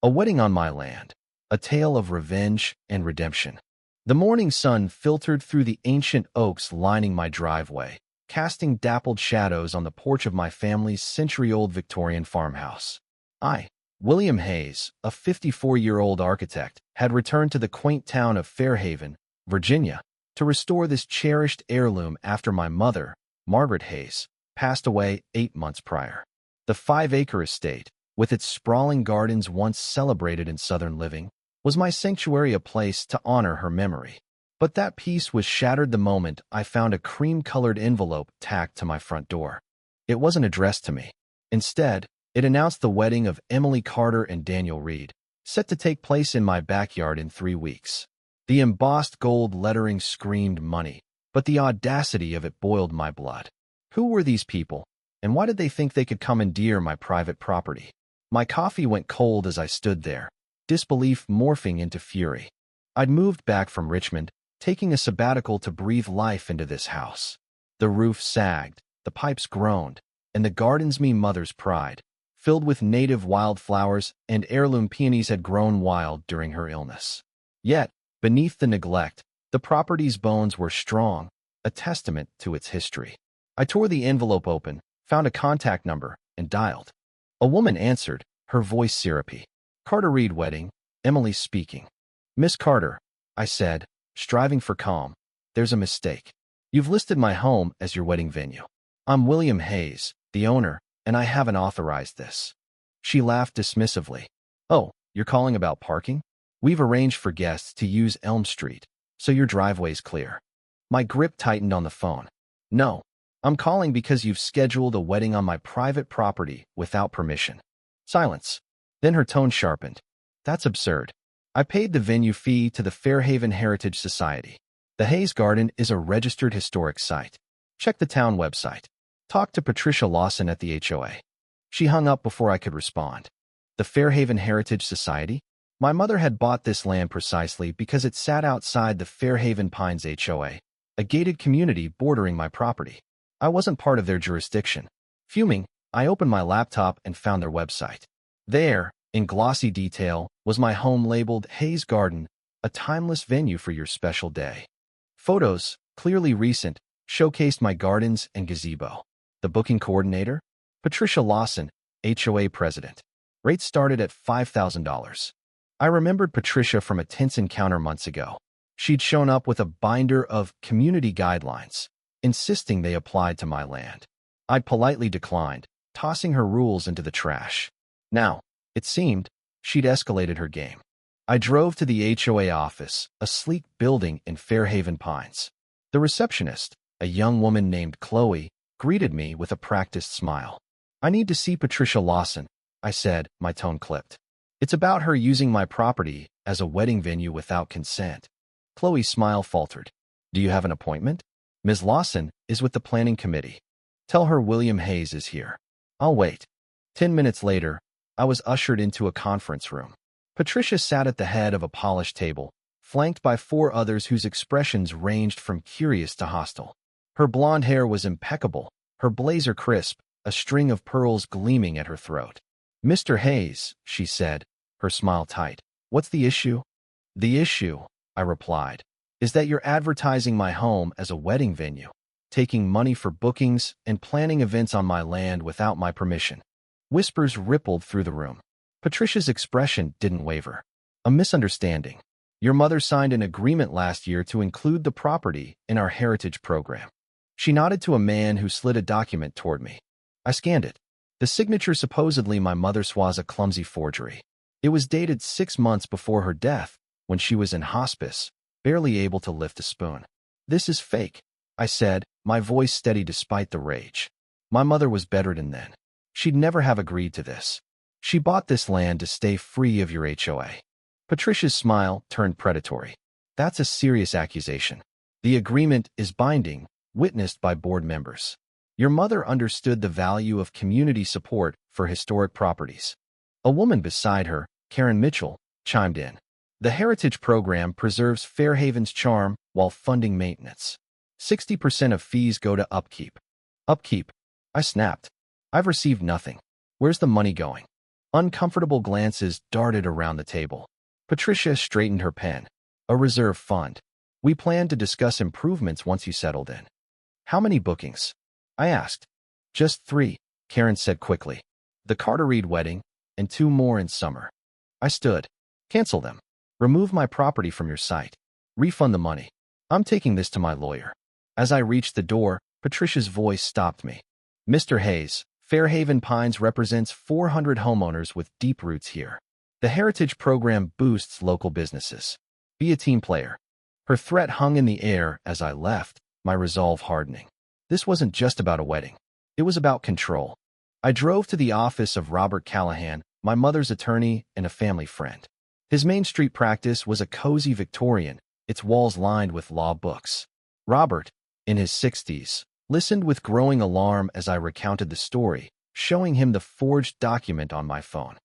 A wedding on my land, a tale of revenge and redemption. The morning sun filtered through the ancient oaks lining my driveway, casting dappled shadows on the porch of my family's century-old Victorian farmhouse. I, William Hayes, a 54-year-old architect, had returned to the quaint town of Fairhaven, Virginia, to restore this cherished heirloom after my mother, Margaret Hayes, passed away 8 months prior. The 5-acre estate, with its sprawling gardens once celebrated in Southern living, was my sanctuary, a place to honor her memory. But that peace was shattered the moment I found a cream-colored envelope tacked to my front door. It wasn't addressed to me. Instead, it announced the wedding of Emily Carter and Daniel Reed, set to take place in my backyard in 3 weeks. The embossed gold lettering screamed money, but the audacity of it boiled my blood. Who were these people, and why did they think they could commandeer my private property? My coffee went cold as I stood there, disbelief morphing into fury. I'd moved back from Richmond, taking a sabbatical to breathe life into this house. The roof sagged, the pipes groaned, and the gardens, me mother's pride, filled with native wildflowers and heirloom peonies, had grown wild during her illness. Yet, beneath the neglect, the property's bones were strong, a testament to its history. I tore the envelope open, found a contact number, and dialed. A woman answered, her voice syrupy. "Carter Reed wedding, Emily speaking." "Miss Carter," I said, striving for calm, "there's a mistake. You've listed my home as your wedding venue. I'm William Hayes, the owner, and I haven't authorized this." She laughed dismissively. "Oh, you're calling about parking? We've arranged for guests to use Elm Street, so your driveway's clear." My grip tightened on the phone. "No, I'm calling because you've scheduled a wedding on my private property without permission." Silence. Then her tone sharpened. "That's absurd. I paid the venue fee to the Fairhaven Heritage Society. The Hayes Garden is a registered historic site. Check the town website. Talk to Patricia Lawson at the HOA." She hung up before I could respond. The Fairhaven Heritage Society? My mother had bought this land precisely because it sat outside the Fairhaven Pines HOA, a gated community bordering my property. I wasn't part of their jurisdiction. Fuming, I opened my laptop and found their website. There, in glossy detail, was my home labeled Hayes Garden, a timeless venue for your special day. Photos, clearly recent, showcased my gardens and gazebo. The booking coordinator? Patricia Lawson, HOA president. Rates started at $5,000. I remembered Patricia from a tense encounter months ago. She'd shown up with a binder of community guidelines, insisting they applied to my land. I'd politely declined, tossing her rules into the trash. Now, it seemed, she'd escalated her game. I drove to the HOA office, a sleek building in Fairhaven Pines. The receptionist, a young woman named Chloe, greeted me with a practiced smile. "I need to see Patricia Lawson," I said, my tone clipped. "It's about her using my property as a wedding venue without consent." Chloe's smile faltered. "Do you have an appointment?" "Ms. Lawson is with the planning committee. Tell her William Hayes is here." "I'll wait." 10 minutes later, I was ushered into a conference room. Patricia sat at the head of a polished table, flanked by 4 others whose expressions ranged from curious to hostile. Her blonde hair was impeccable, her blazer crisp, a string of pearls gleaming at her throat. "Mr. Hayes," she said, her smile tight. "What's the issue?" "The issue," I replied, "is that you're advertising my home as a wedding venue, taking money for bookings and planning events on my land without my permission." Whispers rippled through the room. Patricia's expression didn't waver. "A misunderstanding. Your mother signed an agreement last year to include the property in our heritage program." She nodded to a man who slid a document toward me. I scanned it. The signature supposedly my mother's was a clumsy forgery. It was dated 6 months before her death, when she was in hospice, barely able to lift a spoon. "This is fake," I said, my voice steady despite the rage. My mother was bedridden then. She'd never have agreed to this. She bought this land to stay free of your HOA. Patricia's smile turned predatory. "That's a serious accusation. The agreement is binding, witnessed by board members. Your mother understood the value of community support for historic properties." A woman beside her, Karen Mitchell, chimed in. "The Heritage Program preserves Fairhaven's charm while funding maintenance. 60% of fees go to upkeep." "Upkeep?" I snapped. "I've received nothing. Where's the money going?" Uncomfortable glances darted around the table. Patricia straightened her pen. A reserve fund. We planned to discuss improvements once you settled in. How many bookings? I asked. Just 3, Karen said quickly. The Carteret wedding, and 2 more in summer. I stood. Cancel them. Remove my property from your site. Refund the money. I'm taking this to my lawyer. As I reached the door, Patricia's voice stopped me. Mr. Hayes, Fairhaven Pines represents 400 homeowners with deep roots here. The Heritage Program boosts local businesses. Be a team player. Her threat hung in the air as I left, my resolve hardening. This wasn't just about a wedding. It was about control. I drove to the office of Robert Callahan, my mother's attorney and a family friend. His Main Street practice was a cozy Victorian, its walls lined with law books. Robert, in his 60s, listened with growing alarm as I recounted the story, showing him the forged document on my phone.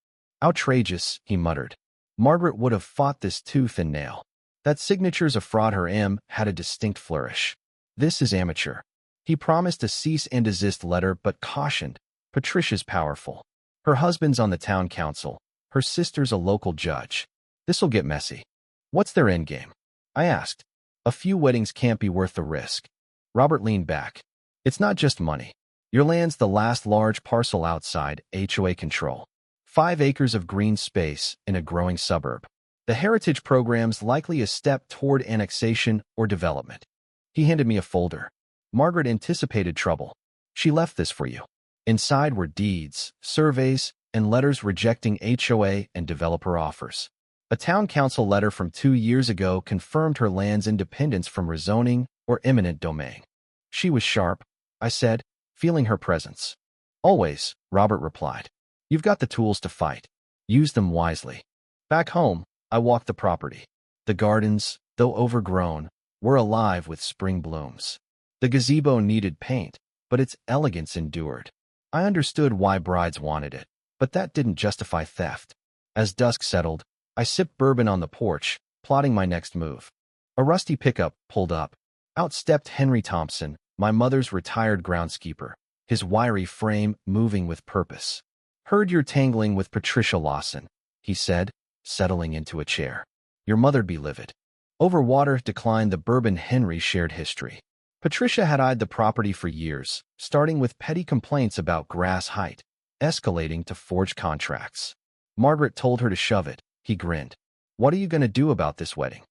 Outrageous, he muttered. Margaret would have fought this tooth and nail. That signature's a fraud. Her M had a distinct flourish. This is amateur. He promised a cease and desist letter but cautioned, Patricia's powerful. Her husband's on the town council. Her sister's a local judge. This'll get messy. What's their endgame? I asked. A few weddings can't be worth the risk. Robert leaned back. It's not just money. Your land's the last large parcel outside HOA control. 5 acres of green space in a growing suburb. The Heritage Program's likely a step toward annexation or development. He handed me a folder. Margaret anticipated trouble. She left this for you. Inside were deeds, surveys, and letters rejecting HOA and developer offers. A town council letter from 2 years ago confirmed her land's independence from rezoning or eminent domain. She was sharp, I said, feeling her presence. Always, Robert replied. You've got the tools to fight. Use them wisely. Back home, I walked the property. The gardens, though overgrown, were alive with spring blooms. The gazebo needed paint, but its elegance endured. I understood why brides wanted it, but that didn't justify theft. As dusk settled, I sipped bourbon on the porch, plotting my next move. A rusty pickup pulled up. Out stepped Henry Thompson, my mother's retired groundskeeper, his wiry frame moving with purpose. Heard you're tangling with Patricia Lawson, he said, settling into a chair. Your mother'd be livid. Over water declined the bourbon. Henry shared history. Patricia had eyed the property for years, starting with petty complaints about grass height, escalating to forged contracts. Margaret told her to shove it. He grinned. What are you going to do about this wedding?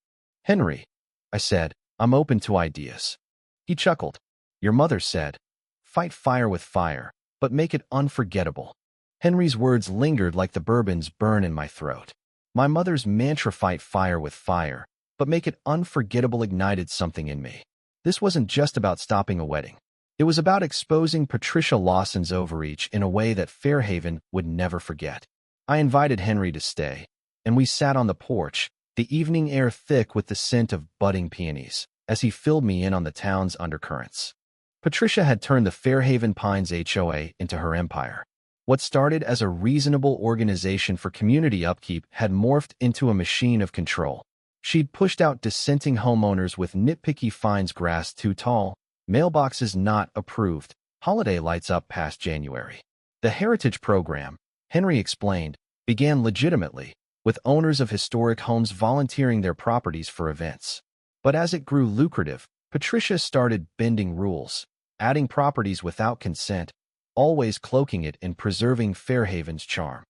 Henry, I said, I'm open to ideas. He chuckled. Your mother said, fight fire with fire, but make it unforgettable. Henry's words lingered like the bourbon's burn in my throat. My mother's mantra, fight fire with fire, but make it unforgettable, ignited something in me. This wasn't just about stopping a wedding. It was about exposing Patricia Lawson's overreach in a way that Fairhaven would never forget. I invited Henry to stay, and we sat on the porch, the evening air thick with the scent of budding peonies, as he filled me in on the town's undercurrents. Patricia had turned the Fairhaven Pines HOA into her empire. What started as a reasonable organization for community upkeep had morphed into a machine of control. She'd pushed out dissenting homeowners with nitpicky fines: grass too tall, mailboxes not approved, holiday lights up past January. The Heritage Program, Henry explained, began legitimately, with owners of historic homes volunteering their properties for events. But as it grew lucrative, Patricia started bending rules, adding properties without consent, always cloaking it in preserving Fairhaven's charm.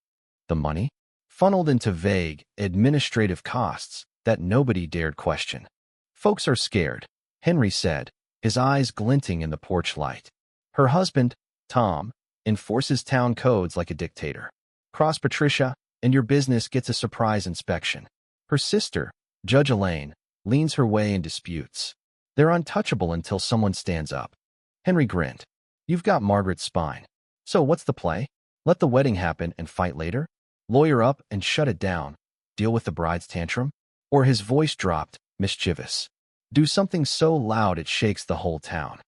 The money? Funneled into vague, administrative costs that nobody dared question. Folks are scared, Henry said, his eyes glinting in the porch light. Her husband, Tom, enforces town codes like a dictator. Cross Patricia, and your business gets a surprise inspection. Her sister, Judge Elaine, leans her way in disputes. They're untouchable until someone stands up. Henry grinned. You've got Margaret's spine. So what's the play? Let the wedding happen and fight later? Lawyer up and shut it down? Deal with the bride's tantrum? Or, his voice dropped, mischievous, do something so loud it shakes the whole town?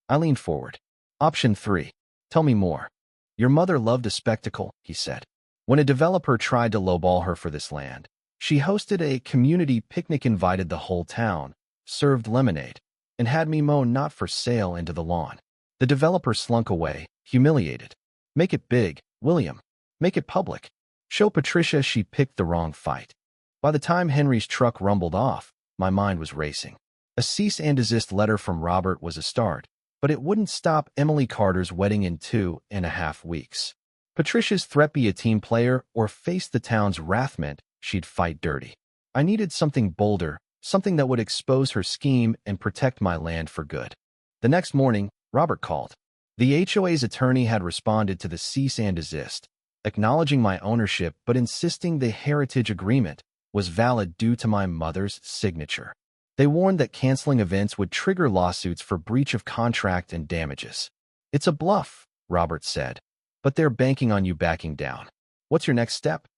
I leaned forward. Option 3. Tell me more. Your mother loved a spectacle, he said. When a developer tried to lowball her for this land, she hosted a community picnic, invited the whole town, served lemonade, and had me mow "not for sale" into the lawn. The developer slunk away, humiliated. Make it big, William. Make it public. Show Patricia she picked the wrong fight. By the time Henry's truck rumbled off, my mind was racing. A cease and desist letter from Robert was a start, but it wouldn't stop Emily Carter's wedding in 2.5 weeks. Patricia's threat: be a team player or face the town's wrath, meant she'd fight dirty. I needed something bolder, something that would expose her scheme and protect my land for good. The next morning, Robert called. The HOA's attorney had responded to the cease and desist, acknowledging my ownership but insisting the heritage agreement was valid due to my mother's signature. They warned that canceling events would trigger lawsuits for breach of contract and damages. "It's a bluff," Robert said, "but they're banking on you backing down. What's your next step?"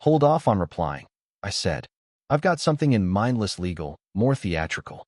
"Hold off on replying," I said. "I've got something in mindless legal, more theatrical."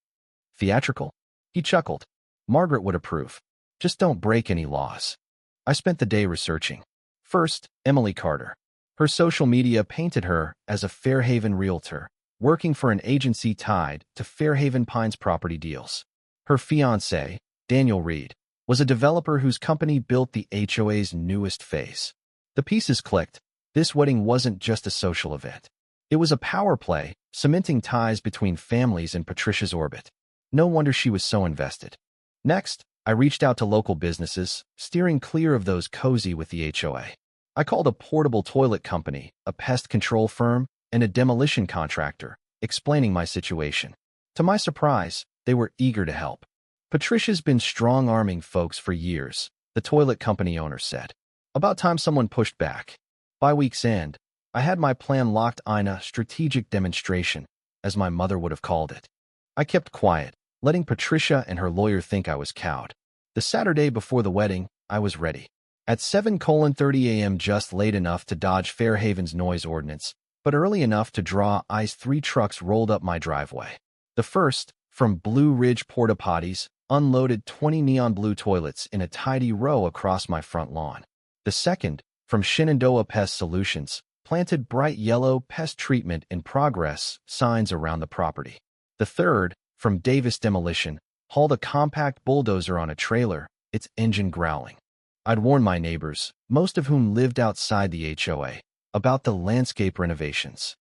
"Theatrical?" He chuckled. "Margaret would approve. Just don't break any laws." I spent the day researching. First, Emily Carter. Her social media painted her as a Fairhaven realtor, working for an agency tied to Fairhaven Pines property deals. Her fiancé, Daniel Reed, was a developer whose company built the HOA's newest phase. The pieces clicked. This wedding wasn't just a social event. It was a power play, cementing ties between families in Patricia's orbit. No wonder she was so invested. Next, I reached out to local businesses, steering clear of those cozy with the HOA. I called a portable toilet company, a pest control firm, and a demolition contractor, explaining my situation. To my surprise, they were eager to help. "Patricia's been strong-arming folks for years," the toilet company owner said. About time someone pushed back. By week's end, I had my plan locked in, a strategic demonstration, as my mother would have called it. I kept quiet, letting Patricia and her lawyer think I was cowed. The Saturday before the wedding, I was ready. At 7:30 a.m., just late enough to dodge Fairhaven's noise ordinance, but early enough to draw eyes, 3 trucks rolled up my driveway. The first, from Blue Ridge Porta Potties, unloaded 20 neon blue toilets in a tidy row across my front lawn. The second, from Shenandoah Pest Solutions, planted bright yellow "pest treatment in progress" signs around the property. The third, from Davis Demolition, hauled a compact bulldozer on a trailer, its engine growling. I'd warned my neighbors, most of whom lived outside the HOA, about the landscape renovations.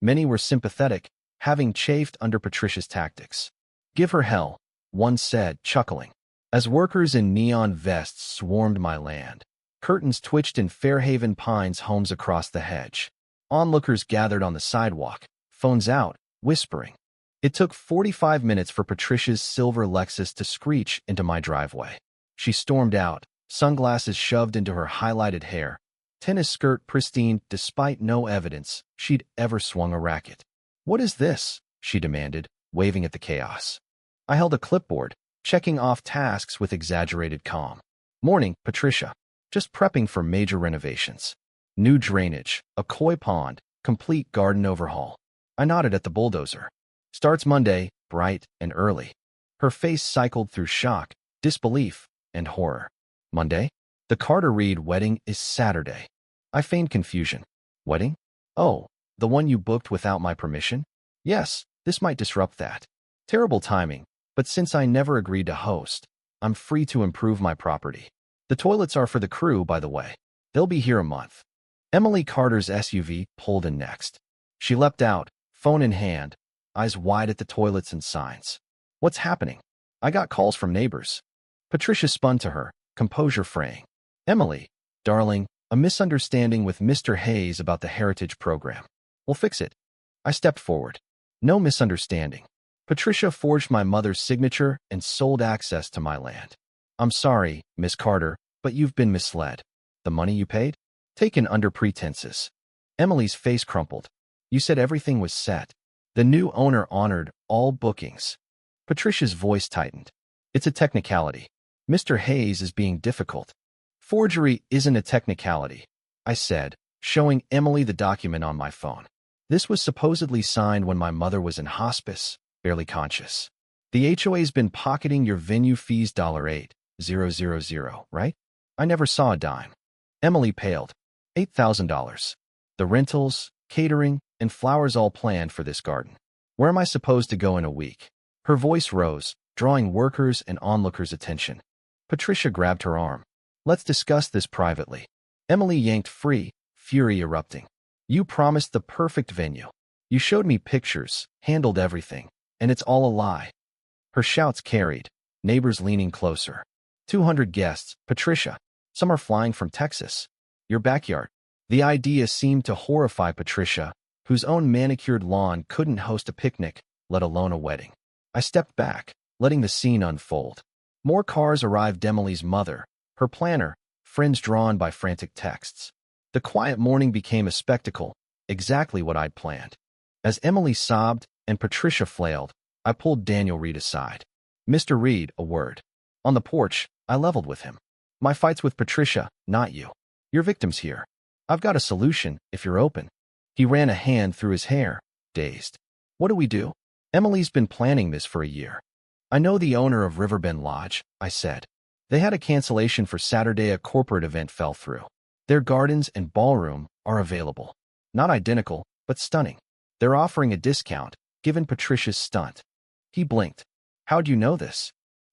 Many were sympathetic, having chafed under Patricia's tactics. "Give her hell," one said, chuckling. As workers in neon vests swarmed my land, curtains twitched in Fairhaven Pines homes across the hedge. Onlookers gathered on the sidewalk, phones out, whispering. It took 45 minutes for Patricia's silver Lexus to screech into my driveway. She stormed out, sunglasses shoved into her highlighted hair, tennis skirt pristine despite no evidence she'd ever swung a racket. "What is this?" she demanded, waving at the chaos. I held a clipboard, checking off tasks with exaggerated calm. "Morning, Patricia. Just prepping for major renovations. New drainage, a koi pond, complete garden overhaul." I nodded at the bulldozer. "Starts Monday, bright and early." Her face cycled through shock, disbelief, and horror. "Monday? The Carter Reed wedding is Saturday." I feigned confusion. "Wedding? Oh, the one you booked without my permission?" "Yes, this might disrupt that." Terrible timing, but since I never agreed to host, I'm free to improve my property. The toilets are for the crew, by the way. They'll be here a month. Emily Carter's SUV pulled in next. She leapt out, phone in hand, eyes wide at the toilets and signs. "What's happening?" "I got calls from neighbors." Patricia spun to her, composure fraying. "Emily, darling, a misunderstanding with Mr. Hayes about the heritage program. We'll fix it." I stepped forward. "No misunderstanding. Patricia forged my mother's signature and sold access to my land. I'm sorry, Miss Carter, but you've been misled. The money you paid? Taken under pretenses." Emily's face crumpled. "You said everything was set. The new owner honored all bookings." Patricia's voice tightened. "It's a technicality. Mr. Hayes is being difficult." "Forgery isn't a technicality," I said, showing Emily the document on my phone. "This was supposedly signed when my mother was in hospice, barely conscious. The HOA's been pocketing your venue fees $8,000, right?" I never saw a dime. Emily paled. $8,000. The rentals, catering, and flowers all planned for this garden. Where am I supposed to go in a week?" Her voice rose, drawing workers' and onlookers' attention. Patricia grabbed her arm. "Let's discuss this privately." Emily yanked free, fury erupting. You promised the perfect venue. You showed me pictures, handled everything, and it's all a lie. Her shouts carried, neighbors leaning closer. 200 guests, Patricia. Some are flying from Texas. Your backyard. The idea seemed to horrify Patricia, whose own manicured lawn couldn't host a picnic, let alone a wedding. I stepped back, letting the scene unfold. More cars arrived. Emily's mother, her planner, friends drawn by frantic texts. The quiet morning became a spectacle, exactly what I'd planned. As Emily sobbed and Patricia flailed, I pulled Daniel Reed aside. Mr. Reed, a word. On the porch, I leveled with him. My fight's with Patricia, not you. Your victim's here. I've got a solution, if you're open. He ran a hand through his hair, dazed. What do we do? Emily's been planning this for a year. I know the owner of Riverbend Lodge, I said. They had a cancellation for Saturday. A corporate event fell through. Their gardens and ballroom are available. Not identical, but stunning. They're offering a discount, given Patricia's stunt. He blinked. How'd you know this?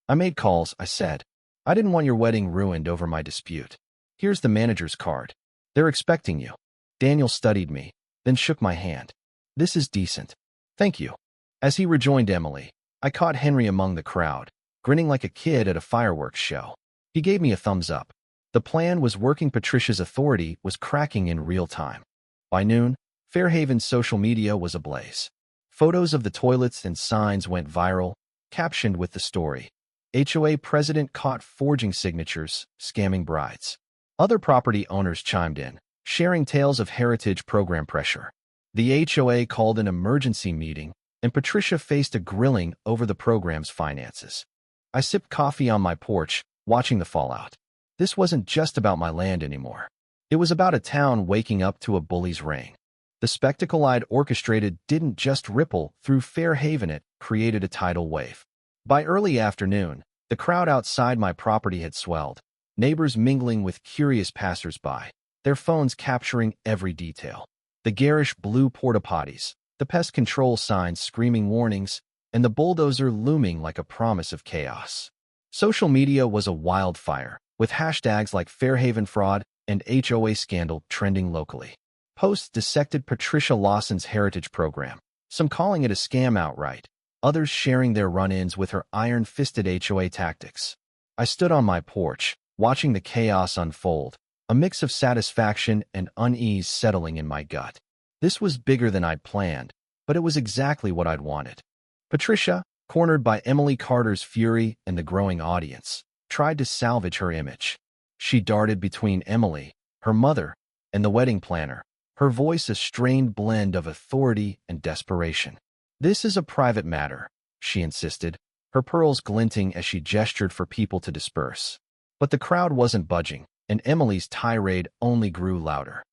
I made calls, I said. I didn't want your wedding ruined over my dispute. Here's the manager's card. They're expecting you. Daniel studied me, then shook my hand. This is decent. Thank you. As he rejoined Emily, I caught Henry among the crowd, grinning like a kid at a fireworks show. He gave me a thumbs up. The plan was working. Patricia's authority was cracking in real time. By noon, Fairhaven's social media was ablaze. Photos of the toilets and signs went viral, captioned with the story. HOA president caught forging signatures, scamming brides. Other property owners chimed in, sharing tales of heritage program pressure. The HOA called an emergency meeting, and Patricia faced a grilling over the program's finances. I sipped coffee on my porch, watching the fallout. This wasn't just about my land anymore. It was about a town waking up to a bully's reign. The spectacle I'd orchestrated didn't just ripple through Fairhaven, it created a tidal wave. By early afternoon, the crowd outside my property had swelled, neighbors mingling with curious passers-by, their phones capturing every detail. The garish blue porta-potties, the pest control signs screaming warnings, and the bulldozer looming like a promise of chaos. Social media was a wildfire, with hashtags like Fairhaven fraud and HOA scandal trending locally. Posts dissected Patricia Lawson's heritage program, some calling it a scam outright, others sharing their run-ins with her iron-fisted HOA tactics. I stood on my porch, watching the chaos unfold, a mix of satisfaction and unease settling in my gut. This was bigger than I'd planned, but it was exactly what I'd wanted. Patricia, cornered by Emily Carter's fury and the growing audience, tried to salvage her image. She darted between Emily, her mother, and the wedding planner, her voice a strained blend of authority and desperation. This is a private matter, she insisted, her pearls glinting as she gestured for people to disperse. But the crowd wasn't budging, and Emily's tirade only grew louder.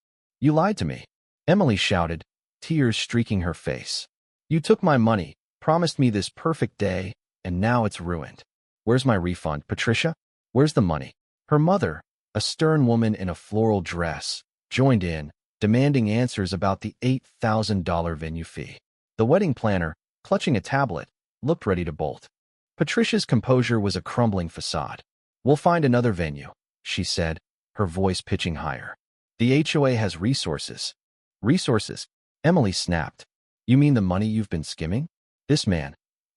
You lied to me, Emily shouted, tears streaking her face. You took my money, promised me this perfect day, and now it's ruined. Where's my refund, Patricia? Where's the money? Her mother, a stern woman in a floral dress, joined in, demanding answers about the $8,000 venue fee. The wedding planner, clutching a tablet, looked ready to bolt. Patricia's composure was a crumbling facade. We'll find another venue, she said, her voice pitching higher. The HOA has resources. Resources? Emily snapped. You mean the money you've been skimming? This man,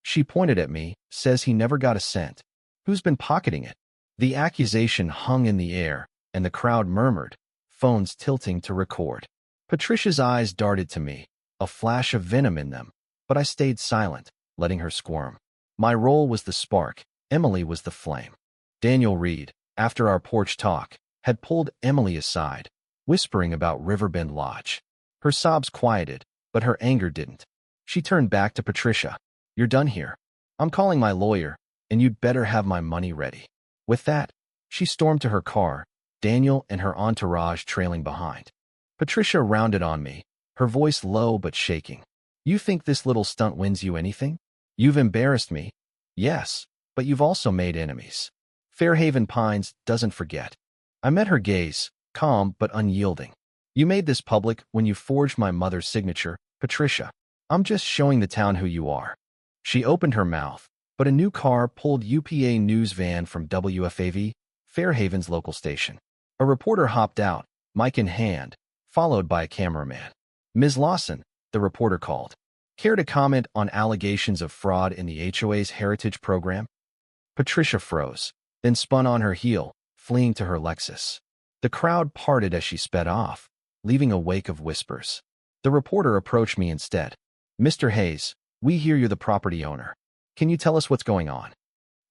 she pointed at me, says he never got a cent. Who's been pocketing it? The accusation hung in the air, and the crowd murmured, phones tilting to record. Patricia's eyes darted to me, a flash of venom in them, but I stayed silent, letting her squirm. My role was the spark, Emily was the flame. Daniel Reed, after our porch talk, had pulled Emily aside, whispering about Riverbend Lodge. Her sobs quieted, but her anger didn't. She turned back to Patricia. You're done here. I'm calling my lawyer, and you'd better have my money ready. With that, she stormed to her car, Daniel and her entourage trailing behind. Patricia rounded on me, her voice low but shaking. You think this little stunt wins you anything? You've embarrassed me. Yes, but you've also made enemies. Fairhaven Pines doesn't forget. I met her gaze, calm but unyielding. You made this public when you forged my mother's signature, Patricia. I'm just showing the town who you are. She opened her mouth, but a new car pulled UPA news van from WFAV, Fairhaven's local station. A reporter hopped out, mic in hand, followed by a cameraman. Ms. Lawson, the reporter called. Care to comment on allegations of fraud in the HOA's heritage program? Patricia froze, then spun on her heel, fleeing to her Lexus. The crowd parted as she sped off, leaving a wake of whispers. The reporter approached me instead. Mr. Hayes, we hear you're the property owner. Can you tell us what's going on?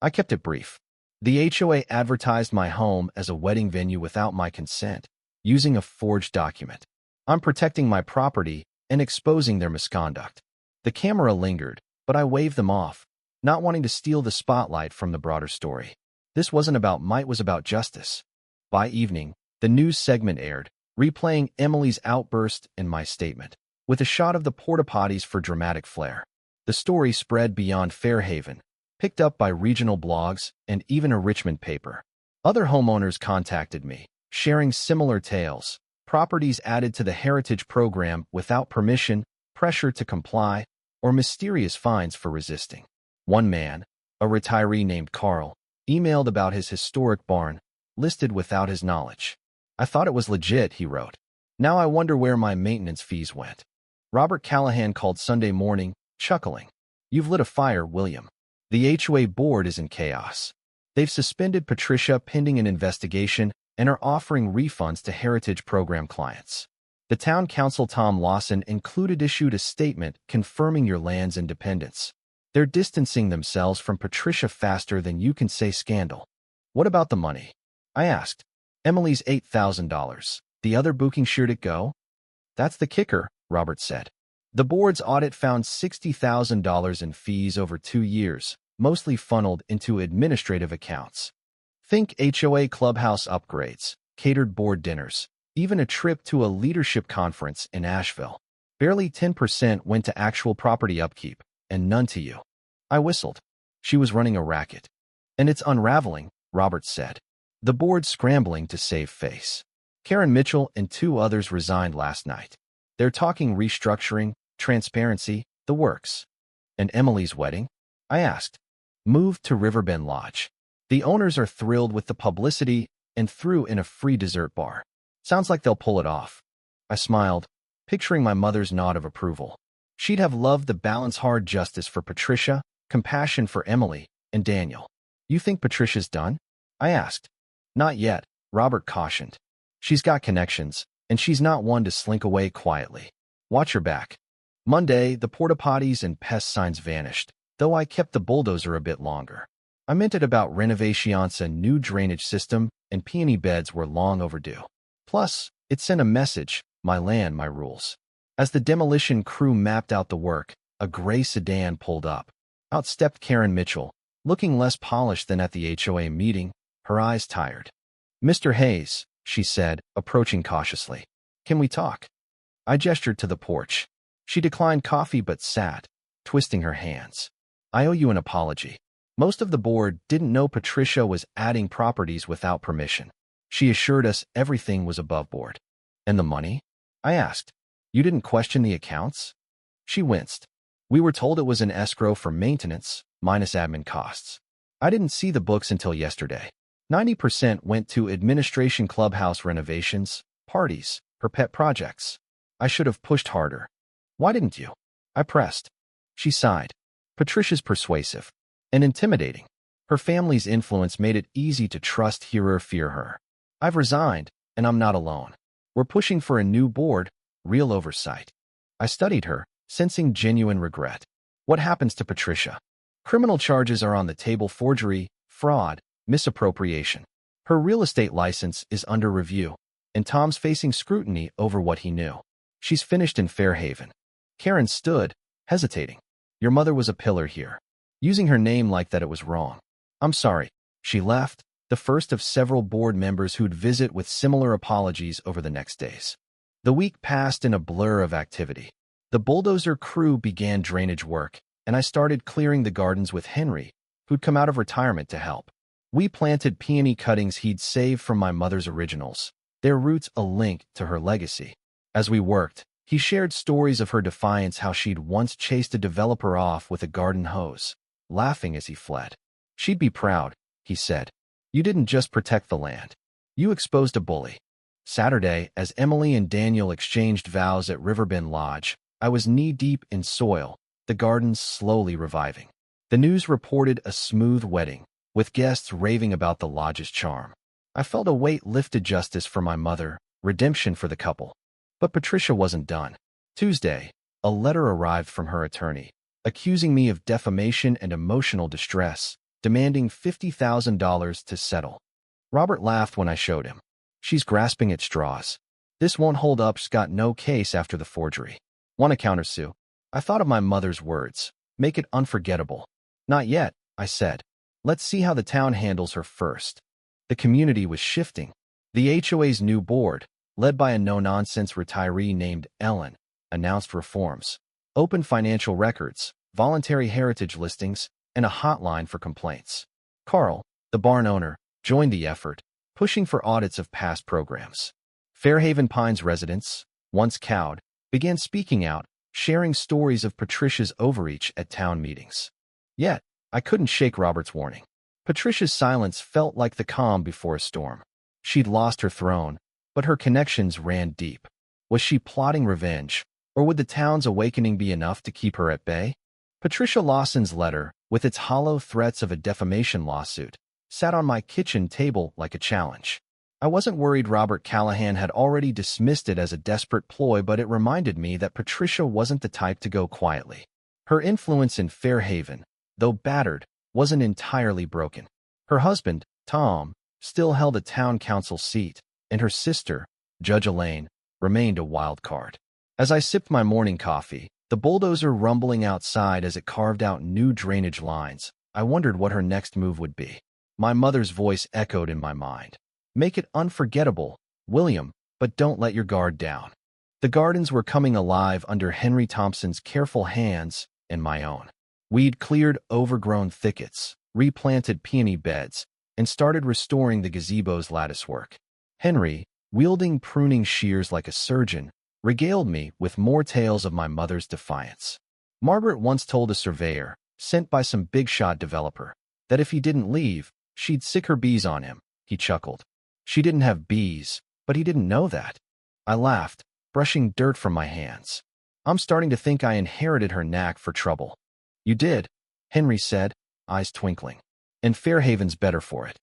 I kept it brief. The HOA advertised my home as a wedding venue without my consent, using a forged document. I'm protecting my property and exposing their misconduct. The camera lingered, but I waved them off, not wanting to steal the spotlight from the broader story. This wasn't about might, it was about justice. By evening, the news segment aired, replaying Emily's outburst and my statement, with a shot of the porta-potties for dramatic flair. The story spread beyond Fairhaven, picked up by regional blogs and even a Richmond paper. Other homeowners contacted me, sharing similar tales, properties added to the heritage program without permission, pressure to comply, or mysterious fines for resisting. One man, a retiree named Carl, emailed about his historic barn, listed without his knowledge. I thought it was legit, he wrote. Now I wonder where my maintenance fees went. Robert Callahan called Sunday morning, chuckling. You've lit a fire, William. The HOA board is in chaos. They've suspended Patricia pending an investigation and are offering refunds to Heritage Program clients. The town council, Tom Lawson, issued a statement confirming your land's independence. They're distancing themselves from Patricia faster than you can say scandal. What about the money? I asked. Emily's $8,000. The other booking sheared it go? That's the kicker, Robert said. The board's audit found $60,000 in fees over 2 years, mostly funneled into administrative accounts. Think HOA clubhouse upgrades, catered board dinners, even a trip to a leadership conference in Asheville. Barely 10% went to actual property upkeep, and none to you. I whistled. She was running a racket. And it's unraveling, Robert said. The board's scrambling to save face. Karen Mitchell and 2 others resigned last night. They're talking restructuring, transparency, the works. And Emily's wedding? I asked. Moved to Riverbend Lodge. The owners are thrilled with the publicity and threw in a free dessert bar. Sounds like they'll pull it off. I smiled, picturing my mother's nod of approval. She'd have loved the balance, hard justice for Patricia, compassion for Emily, and Daniel. You think Patricia's done? I asked. Not yet, Robert cautioned. She's got connections, and she's not one to slink away quietly. Watch her back. Monday, the porta-potties and pest signs vanished, though I kept the bulldozer a bit longer. I meant it about renovations and new drainage system, and peony beds were long overdue. Plus, it sent a message, my land, my rules. As the demolition crew mapped out the work, a gray sedan pulled up. Out stepped Karen Mitchell, looking less polished than at the HOA meeting, her eyes tired. Mr. Hayes, she said, approaching cautiously. Can we talk? I gestured to the porch. She declined coffee but sat, twisting her hands. I owe you an apology. Most of the board didn't know Patricia was adding properties without permission. She assured us everything was above board. And the money? I asked. You didn't question the accounts? She winced. We were told it was an escrow for maintenance, minus admin costs. I didn't see the books until yesterday. 90% went to administration, clubhouse renovations, parties, her pet projects. I should have pushed harder. Why didn't you? I pressed. She sighed. Patricia's persuasive and intimidating. Her family's influence made it easy to trust her or fear her. I've resigned, and I'm not alone. We're pushing for a new board, real oversight. I studied her, sensing genuine regret. What happens to Patricia? Criminal charges are on the table: forgery, fraud, misappropriation. Her real estate license is under review, and Tom's facing scrutiny over what he knew. She's finished in Fairhaven. Karen stood, hesitating. Your mother was a pillar here. Using her name like that, it was wrong. I'm sorry. She left, the first of several board members who'd visit with similar apologies over the next days. The week passed in a blur of activity. The bulldozer crew began drainage work, and I started clearing the gardens with Henry, who'd come out of retirement to help. We planted peony cuttings he'd saved from my mother's originals, their roots a link to her legacy. As we worked, he shared stories of her defiance, how she'd once chased a developer off with a garden hose, laughing as he fled. She'd be proud, he said. You didn't just protect the land. You exposed a bully. Saturday, as Emily and Daniel exchanged vows at Riverbend Lodge, I was knee-deep in soil, the gardens slowly reviving. The news reported a smooth wedding, with guests raving about the lodge's charm. I felt a weight lifted, justice for my mother, redemption for the couple. But Patricia wasn't done. Tuesday, a letter arrived from her attorney, accusing me of defamation and emotional distress, demanding $50,000 to settle. Robert laughed when I showed him. She's grasping at straws. This won't hold up. She's got no case after the forgery. Want to countersue? I thought of my mother's words. Make it unforgettable. Not yet, I said. Let's see how the town handles her first. The community was shifting. The HOA's new board, led by a no-nonsense retiree named Ellen, announced reforms. Open financial records, voluntary heritage listings, and a hotline for complaints. Carl, the barn owner, joined the effort, pushing for audits of past programs. Fairhaven Pines residents, once cowed, began speaking out, sharing stories of Patricia's overreach at town meetings. Yet, I couldn't shake Robert's warning. Patricia's silence felt like the calm before a storm. She'd lost her throne, but her connections ran deep. Was she plotting revenge, or would the town's awakening be enough to keep her at bay? Patricia Lawson's letter, with its hollow threats of a defamation lawsuit, sat on my kitchen table like a challenge. I wasn't worried Robert Callahan had already dismissed it as a desperate ploy, but it reminded me that Patricia wasn't the type to go quietly. Her influence in Fairhaven, though battered, wasn't entirely broken. Her husband, Tom, still held a town council seat, and her sister, Judge Elaine, remained a wild card. As I sipped my morning coffee, the bulldozer rumbling outside as it carved out new drainage lines, I wondered what her next move would be. My mother's voice echoed in my mind. Make it unforgettable, William, but don't let your guard down. The gardens were coming alive under Henry Thompson's careful hands and my own. We'd cleared overgrown thickets, replanted peony beds, and started restoring the gazebo's latticework. Henry, wielding pruning shears like a surgeon, regaled me with more tales of my mother's defiance. Margaret once told a surveyor, sent by some big-shot developer, that if he didn't leave, she'd sick her bees on him. He chuckled. She didn't have bees, but he didn't know that. I laughed, brushing dirt from my hands. I'm starting to think I inherited her knack for trouble. You did, Henry said, eyes twinkling. And Fairhaven's better for it.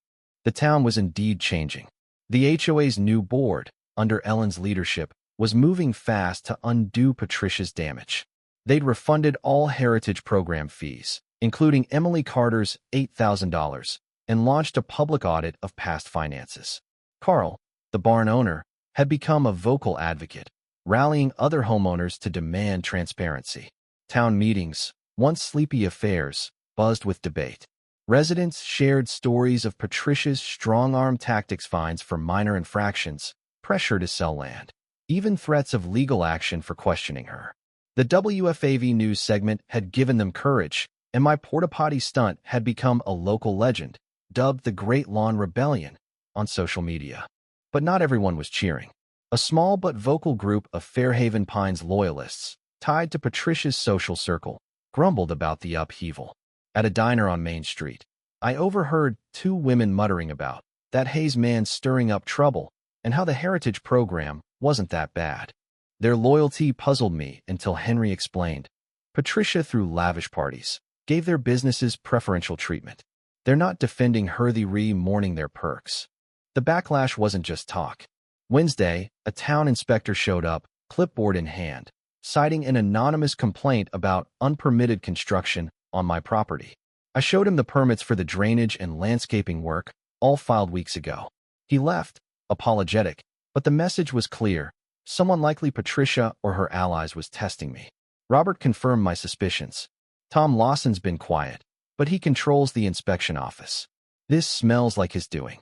The town was indeed changing. The HOA's new board, under Ellen's leadership, was moving fast to undo Patricia's damage. They'd refunded all heritage program fees, including Emily Carter's $8,000, and launched a public audit of past finances. Carl, the barn owner, had become a vocal advocate, rallying other homeowners to demand transparency. Town meetings, once sleepy affairs, buzzed with debate. Residents shared stories of Patricia's strong-arm tactics, fines for minor infractions, pressure to sell land, even threats of legal action for questioning her. The WFAV news segment had given them courage, and my porta-potty stunt had become a local legend, dubbed the Great Lawn Rebellion, on social media. But not everyone was cheering. A small but vocal group of Fairhaven Pines loyalists, tied to Patricia's social circle, grumbled about the upheaval. At a diner on Main Street, I overheard two women muttering about that Hayes man stirring up trouble and how the heritage program wasn't that bad. Their loyalty puzzled me until Henry explained. Patricia, through lavish parties, gave their businesses preferential treatment. They're not defending her, they mourning their perks. The backlash wasn't just talk. Wednesday, a town inspector showed up, clipboard in hand, citing an anonymous complaint about unpermitted construction on my property. I showed him the permits for the drainage and landscaping work, all filed weeks ago. He left, apologetic, but the message was clear. Someone, likely Patricia or her allies, was testing me. Robert confirmed my suspicions. Tom Lawson's been quiet, but he controls the inspection office. This smells like his doing.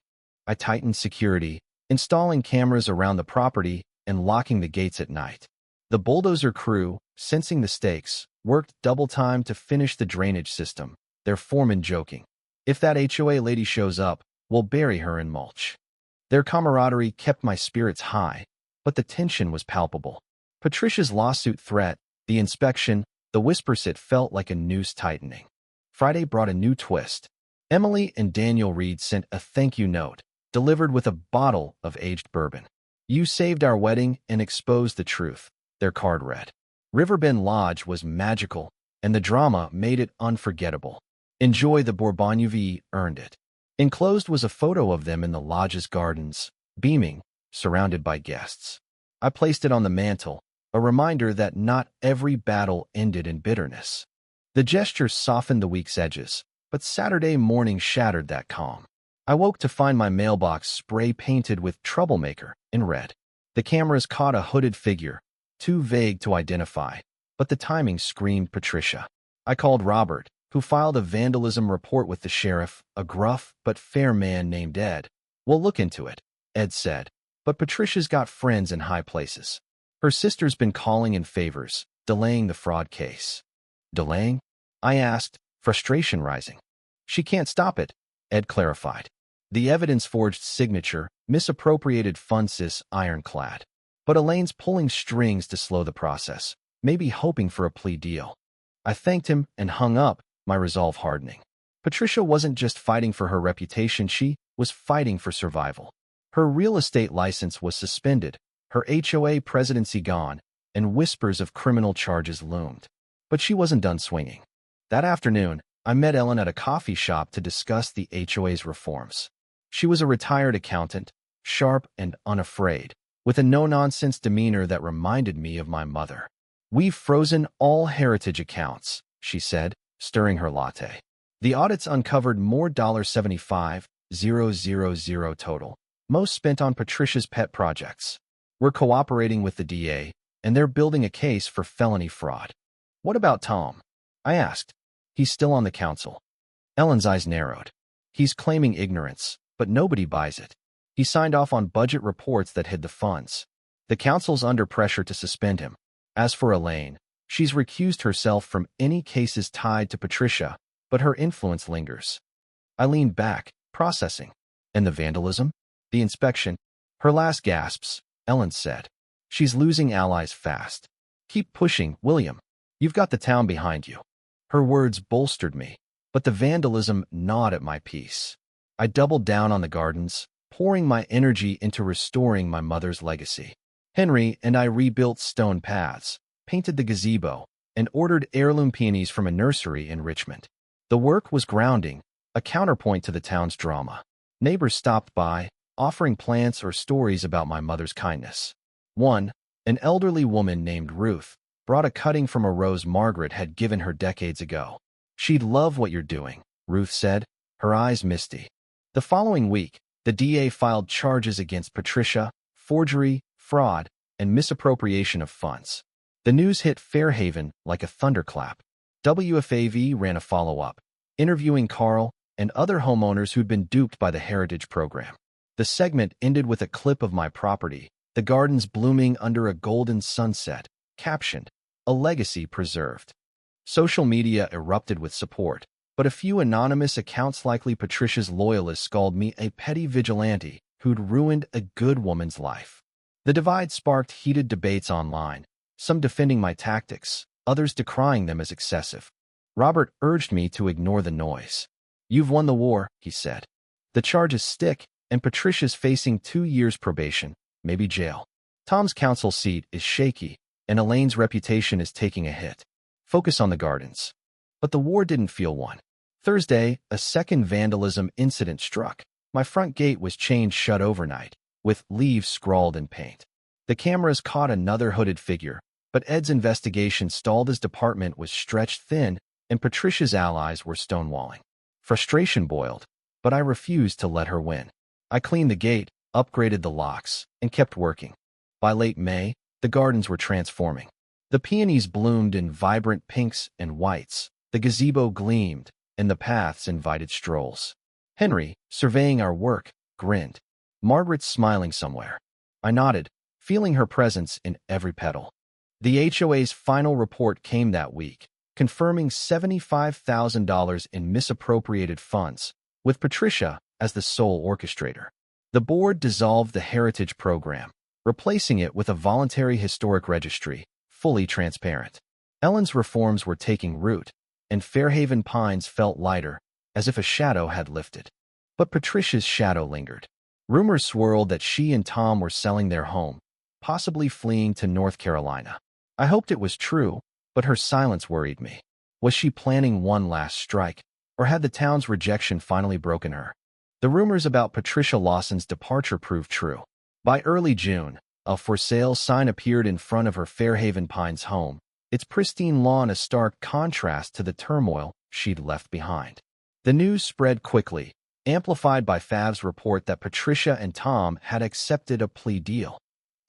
I tightened security, installing cameras around the property and locking the gates at night. The bulldozer crew, sensing the stakes, worked double time to finish the drainage system, their foreman joking. If that HOA lady shows up, we'll bury her in mulch. Their camaraderie kept my spirits high, but the tension was palpable. Patricia's lawsuit threat, the inspection, the whispers, it felt like a noose tightening. Friday brought a new twist. Emily and Daniel Reed sent a thank you note, delivered with a bottle of aged bourbon. "You saved our wedding and exposed the truth," their card read. Riverbend Lodge was magical, and the drama made it unforgettable. "Enjoy the Bourbon UV earned it." Enclosed was a photo of them in the lodge's gardens, beaming, surrounded by guests. I placed it on the mantel, a reminder that not every battle ended in bitterness. The gesture softened the week's edges, but Saturday morning shattered that calm. I woke to find my mailbox spray-painted with "Troublemaker" in red. The cameras caught a hooded figure, too vague to identify, but the timing screamed Patricia. I called Robert, who filed a vandalism report with the sheriff, a gruff but fair man named Ed. "We'll look into it," Ed said, "but Patricia's got friends in high places. Her sister's been calling in favors, delaying the fraud case." "Delaying?" I asked, frustration rising. "She can't stop it," Ed clarified. "The evidence-forged signature, misappropriated funds, ironclad. But Elaine's pulling strings to slow the process, maybe hoping for a plea deal." I thanked him and hung up, my resolve hardening. Patricia wasn't just fighting for her reputation, she was fighting for survival. Her real estate license was suspended, her HOA presidency gone, and whispers of criminal charges loomed. But she wasn't done swinging. That afternoon, I met Ellen at a coffee shop to discuss the HOA's reforms. She was a retired accountant, sharp and unafraid, with a no-nonsense demeanor that reminded me of my mother. "We've frozen all heritage accounts," she said, stirring her latte. "The audits uncovered more $75,000 total, most spent on Patricia's pet projects. We're cooperating with the DA, and they're building a case for felony fraud." "What about Tom?" I asked. "He's still on the council." Ellen's eyes narrowed. "He's claiming ignorance, but nobody buys it. He signed off on budget reports that hid the funds. The council's under pressure to suspend him. As for Elaine, she's recused herself from any cases tied to Patricia, but her influence lingers." I leaned back, processing. "And the vandalism? The inspection?" "Her last gasps," Ellen said. "She's losing allies fast. Keep pushing, William. You've got the town behind you." Her words bolstered me, but the vandalism gnawed at my peace. I doubled down on the gardens, pouring my energy into restoring my mother's legacy. Henry and I rebuilt stone paths, painted the gazebo, and ordered heirloom peonies from a nursery in Richmond. The work was grounding, a counterpoint to the town's drama. Neighbors stopped by, offering plants or stories about my mother's kindness. One, an elderly woman named Ruth, brought a cutting from a rose Margaret had given her decades ago. "She'd love what you're doing," Ruth said, her eyes misty. The following week, the DA filed charges against Patricia, forgery, fraud, and misappropriation of funds. The news hit Fairhaven like a thunderclap. WFAV ran a follow-up, interviewing Carl and other homeowners who'd been duped by the Heritage Program. The segment ended with a clip of my property, the gardens blooming under a golden sunset, captioned, "A legacy preserved." Social media erupted with support, but a few anonymous accounts, likely Patricia's loyalists, called me a petty vigilante who'd ruined a good woman's life. The divide sparked heated debates online, some defending my tactics, others decrying them as excessive. Robert urged me to ignore the noise. "You've won the war," he said. "The charges stick, and Patricia's facing 2 years probation, maybe jail. Tom's council seat is shaky, and Elaine's reputation is taking a hit. Focus on the gardens." But the war didn't feel won. Thursday, a second vandalism incident struck. My front gate was chained shut overnight, with "Leave" scrawled in paint. The cameras caught another hooded figure, but Ed's investigation stalled as department was stretched thin and Patricia's allies were stonewalling. Frustration boiled, but I refused to let her win. I cleaned the gate, upgraded the locks, and kept working. By late May, the gardens were transforming. The peonies bloomed in vibrant pinks and whites, the gazebo gleamed, and the paths invited strolls. Henry, surveying our work, grinned. Margaret's smiling somewhere. I nodded, feeling her presence in every petal. The HOA's final report came that week, confirming $75,000 in misappropriated funds, with Patricia as the sole orchestrator. The board dissolved the Heritage Program, replacing it with a voluntary historic registry, fully transparent. Ellen's reforms were taking root, and Fairhaven Pines felt lighter, as if a shadow had lifted. But Patricia's shadow lingered. Rumors swirled that she and Tom were selling their home, possibly fleeing to North Carolina. I hoped it was true, but her silence worried me. Was she planning one last strike, or had the town's rejection finally broken her? The rumors about Patricia Lawson's departure proved true. By early June, a for sale sign appeared in front of her Fairhaven Pines home, its pristine lawn a stark contrast to the turmoil she'd left behind. The news spread quickly, amplified by Fav's report that Patricia and Tom had accepted a plea deal.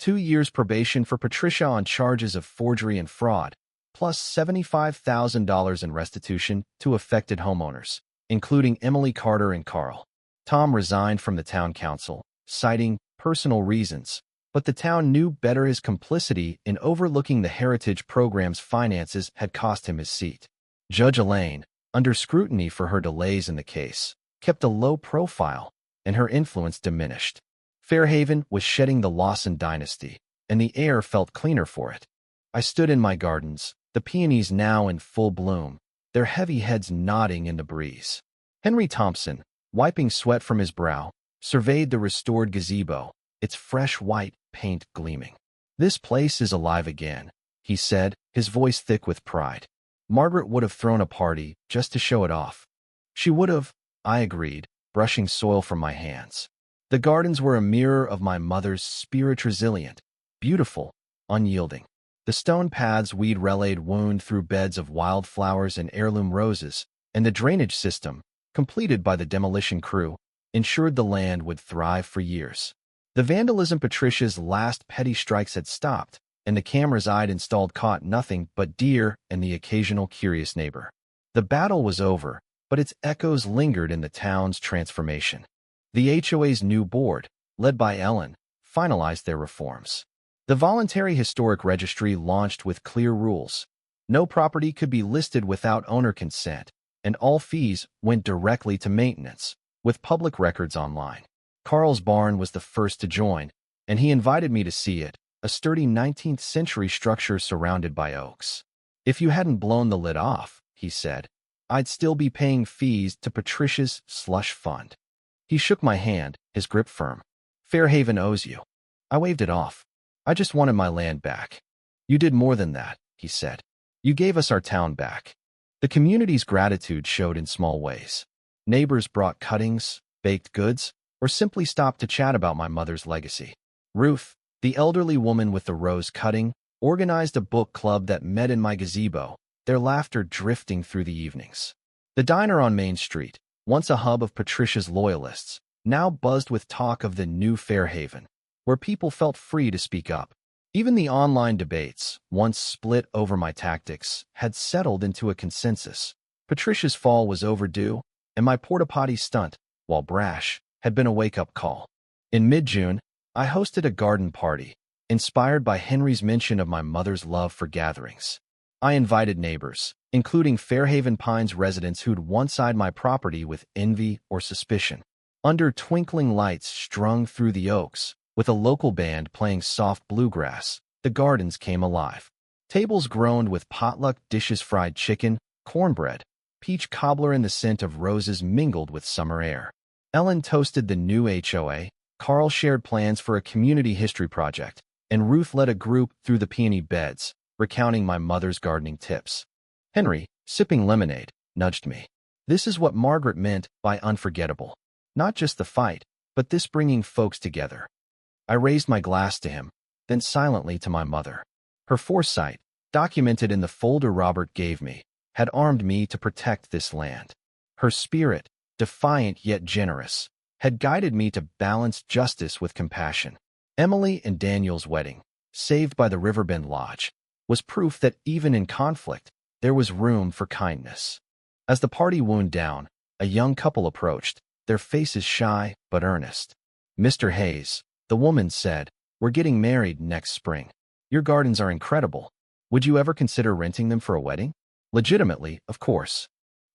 2 years probation for Patricia on charges of forgery and fraud, plus $75,000 in restitution to affected homeowners, including Emily Carter and Carl. Tom resigned from the town council, citing personal reasons, but the town knew better. His complicity in overlooking the Heritage program's finances had cost him his seat. Judge Elaine, under scrutiny for her delays in the case, kept a low profile, and her influence diminished. Fairhaven was shedding the Lawson dynasty, and the air felt cleaner for it. I stood in my gardens, the peonies now in full bloom, their heavy heads nodding in the breeze. Henry Thompson, wiping sweat from his brow, surveyed the restored gazebo, its fresh white paint gleaming. "This place is alive again," he said, his voice thick with pride. "Margaret would have thrown a party just to show it off." "She would have," I agreed, brushing soil from my hands. The gardens were a mirror of my mother's spirit, resilient, beautiful, unyielding. The stone paths we'd relayed wound through beds of wildflowers and heirloom roses, and the drainage system, completed by the demolition crew, ensured the land would thrive for years. The vandalism Patricia's last petty strikes had stopped, and the cameras I'd installed caught nothing but deer and the occasional curious neighbor. The battle was over, but its echoes lingered in the town's transformation. The HOA's new board, led by Ellen, finalized their reforms. The voluntary historic registry launched with clear rules. No property could be listed without owner consent, and all fees went directly to maintenance, with public records online. Carl's barn was the first to join, and he invited me to see it, a sturdy 19th-century structure surrounded by oaks. "If you hadn't blown the lid off," he said, "I'd still be paying fees to Patricia's slush fund." He shook my hand, his grip firm. "Fairhaven owes you." I waved it off. "I just wanted my land back." "You did more than that," he said. "You gave us our town back." The community's gratitude showed in small ways. Neighbors brought cuttings, baked goods, or simply stopped to chat about my mother's legacy. Ruth, the elderly woman with the rose cutting, organized a book club that met in my gazebo, their laughter drifting through the evenings. The diner on Main Street, once a hub of Patricia's loyalists, now buzzed with talk of the new Fairhaven, where people felt free to speak up. Even the online debates, once split over my tactics, had settled into a consensus. Patricia's fall was overdue, and my porta-potty stunt, while brash, had been a wake-up call. In mid-June, I hosted a garden party, inspired by Henry's mention of my mother's love for gatherings. I invited neighbors, including Fairhaven Pines residents who'd once eyed my property with envy or suspicion. Under twinkling lights strung through the oaks, with a local band playing soft bluegrass, the gardens came alive. Tables groaned with potluck dishes, fried chicken, cornbread, peach cobbler, and the scent of roses mingled with summer air. Ellen toasted the new HOA, Carl shared plans for a community history project, and Ruth led a group through the peony beds, recounting my mother's gardening tips. Henry, sipping lemonade, nudged me. "This is what Margaret meant by unforgettable. Not just the fight, but this bringing folks together." I raised my glass to him, then silently to my mother. Her foresight, documented in the folder Robert gave me, had armed me to protect this land. Her spirit, defiant yet generous, had guided me to balance justice with compassion. Emily and Daniel's wedding, saved by the Riverbend Lodge, was proof that even in conflict, there was room for kindness. As the party wound down, a young couple approached, their faces shy but earnest. "Mr. Hayes," the woman said, "we're getting married next spring. Your gardens are incredible. Would you ever consider renting them for a wedding?" "Legitimately, of course."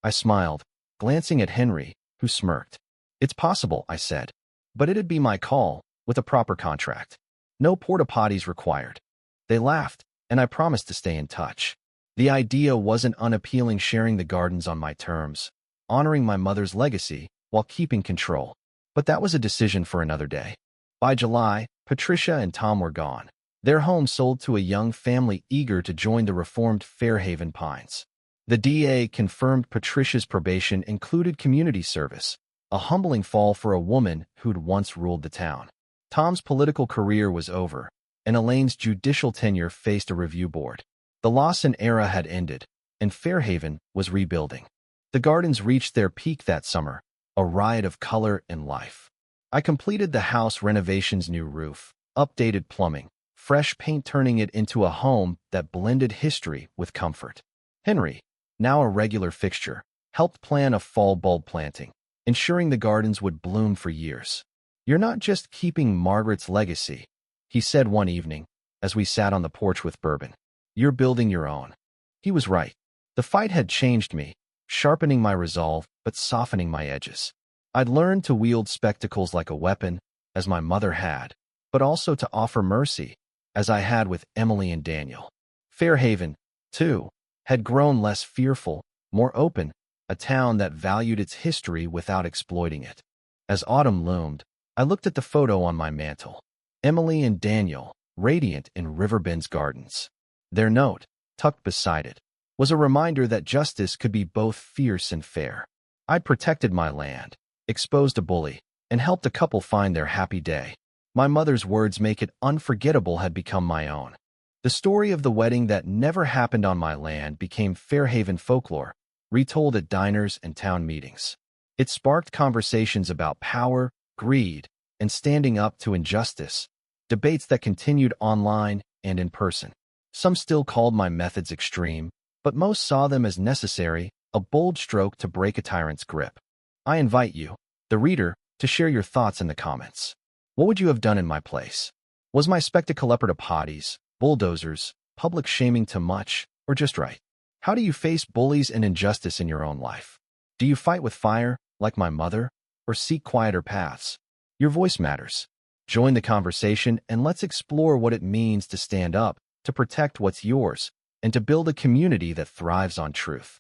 I smiled, glancing at Henry, who smirked. "It's possible," I said, "but it'd be my call, with a proper contract. No porta-potties required." They laughed, and I promised to stay in touch. The idea wasn't unappealing, sharing the gardens on my terms, honoring my mother's legacy while keeping control. But that was a decision for another day. By July, Patricia and Tom were gone. Their home sold to a young family eager to join the reformed Fairhaven Pines. The DA confirmed Patricia's probation included community service, a humbling fall for a woman who'd once ruled the town. Tom's political career was over, and Elaine's judicial tenure faced a review board. The Lawson era had ended, and Fairhaven was rebuilding. The gardens reached their peak that summer, a riot of color and life. I completed the house renovation's new roof, updated plumbing, fresh paint, turning it into a home that blended history with comfort. Henry, now a regular fixture, helped plan a fall bulb planting, ensuring the gardens would bloom for years. "You're not just keeping Margaret's legacy," he said one evening, as we sat on the porch with bourbon. "You're building your own." He was right. The fight had changed me, sharpening my resolve but softening my edges. I'd learned to wield spectacles like a weapon, as my mother had, but also to offer mercy, as I had with Emily and Daniel. Fairhaven, too, had grown less fearful, more open, a town that valued its history without exploiting it. As autumn loomed, I looked at the photo on my mantel. Emily and Daniel, radiant in Riverbend's gardens. Their note, tucked beside it, was a reminder that justice could be both fierce and fair. I'd protected my land, exposed a bully, and helped a couple find their happy day. My mother's words make it unforgettable had become my own. The story of the wedding that never happened on my land became Fairhaven folklore, retold at diners and town meetings. It sparked conversations about power, greed, and standing up to injustice, debates that continued online and in person. Some still called my methods extreme, but most saw them as necessary, a bold stroke to break a tyrant's grip. I invite you, the reader, to share your thoughts in the comments. What would you have done in my place? Was my spectacle up to potties, bulldozers, public shaming too much, or just right? How do you face bullies and injustice in your own life? Do you fight with fire, like my mother, or seek quieter paths? Your voice matters. Join the conversation and let's explore what it means to stand up, to protect what's yours, and to build a community that thrives on truth.